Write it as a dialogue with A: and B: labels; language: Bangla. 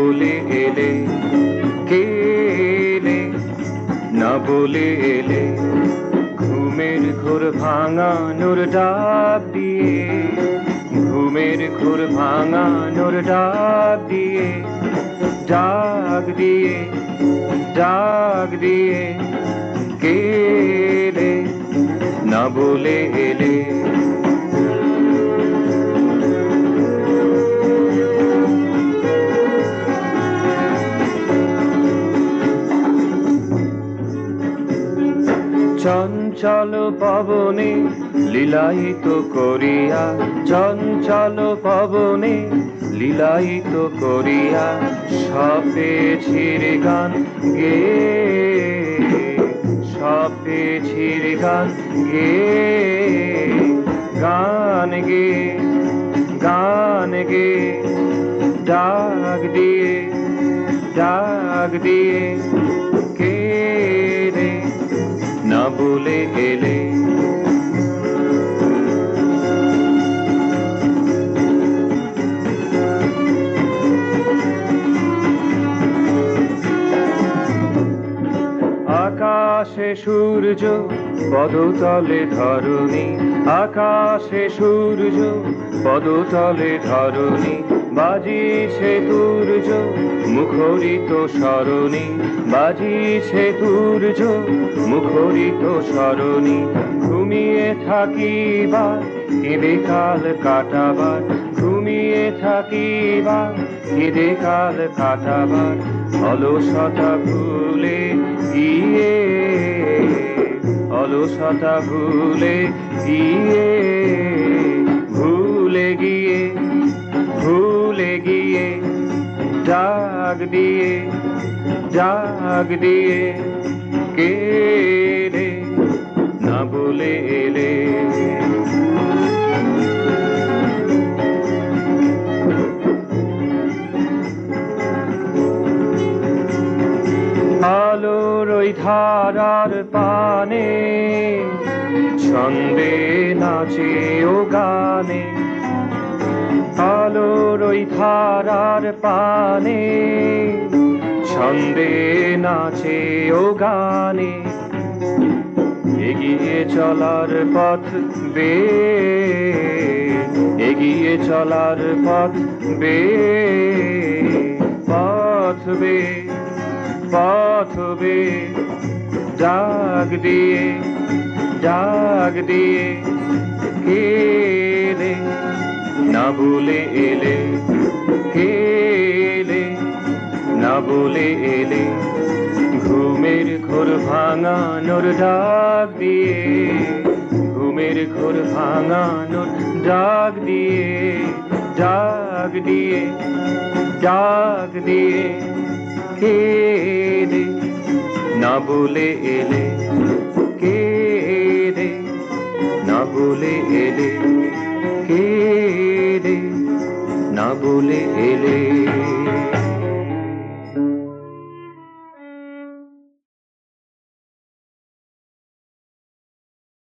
A: বলে এলে, কে এলে না বলে এলে, ঘুমের ঘোর ভাঙানোর ডাক দিয়ে, ঘুমের ঘোর ভাঙানোর ডাক দিয়ে, ডাক দিয়ে, ডাক দিয়ে, কে এলে না বলে এলে। চঞ্চল পবনে লীলায়িত করিয়া, চঞ্চল পবনে লীলায়িত করিয়া, সপেছির গান গে, সপেছির গান গে, গান গে, গান গে, ডাক দিয়ে, ডাক দিয়ে, কে রে না বলে এলে। আকাশে সূর্য পদতলে ধরণী, আকাশে সূর্য পদতলে ধরণী, বাজিছে দুর্য মুখরিত স্মরণী, বাজিছে দুর্য মুখরিত স্মরণী, ঘুমিয়ে থাকিবার কেঁদে কাল কাটাবার, ঘুমিয়ে থাকিবার কেঁদে কাল কাটাবার, অলসতা ভুলে গিয়ে, অলসতা ভুলে গিয়ে, ভুলে গিয়ে, ভুলে গিয়ে, ডাক দিয়ে, ডাক দিয়ে, কে রে না বলে এলে। আলোর ওই ধারার পানে ছন্দে নাচে ও গানে, আলোর ওই ধারার পানে ছন্দে নাচে ও গানে, এগিয়ে চলার পথ বে, এগিয়ে চলার পথ বে, পথ বে, পথ বে, ডাক দিয়ে, ডাক দিয়ে, কে এলে না বলে এলে, কে এলে না বলে এলে, ঘুমের ঘোর ভাঙানোর ডাক দিয়ে, ঘুমের ঘোর ভাঙানোর ডাক দিয়ে, ডাক দিয়ে, ডাক দিয়ে, কে এলে না বলে এলে, কে এলে না বলে এলে, কে এলে না বলে এলে।